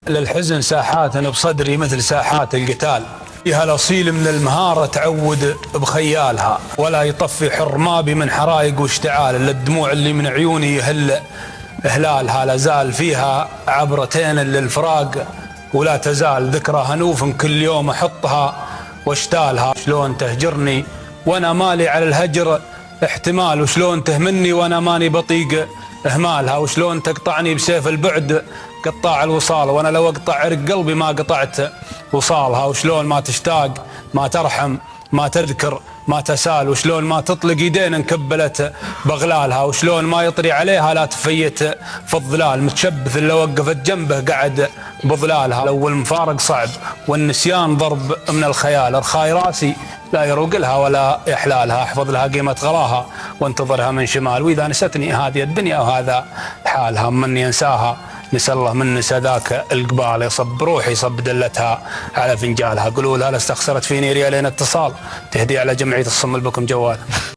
للحزن ساحات بصدري مثل ساحات القتال، فيها الأصيل من المهارة تعود بخيالها، ولا يطفي حرمابي من حرايق واشتعال، إلا الدموع اللي من عيوني يهل إهلالها. لازال فيها عبرتين للفراق، ولا تزال ذكرى هنوف كل يوم أحطها واشتالها. شلون تهجرني وأنا مالي على الهجر احتمال، وشلون تهمني وأنا ماني بطيق إهمالها، وشلون تقطعني بسيف البعد قطاع الوصال، وأنا لو أقطع عرق قلبي ما قطعت وصالها. وشلون ما تشتاق ما ترحم ما تذكر ما تسال، وشلون ما تطلق يدين انكبلت بغلالها، وشلون ما يطري عليها لا تفيت في الظلال، متشبث اللي وقفت جنبه قعد بظلالها. لو المفارق صعب والنسيان ضرب من الخيال، ارخاي راسي لا يروق لها ولا يحلالها، احفظ لها قيمة غلاها وانتظرها من شمال، واذا نستني هذه الدنيا وهذا حالها، مني انساها نسأل الله من نسى ذاك القبال، يصب روحي صب دلتها على فنجالها. قولوا لها لا استخسرت فيني ريالين اتصال، تهدي على جمعية الصم البكم جوال.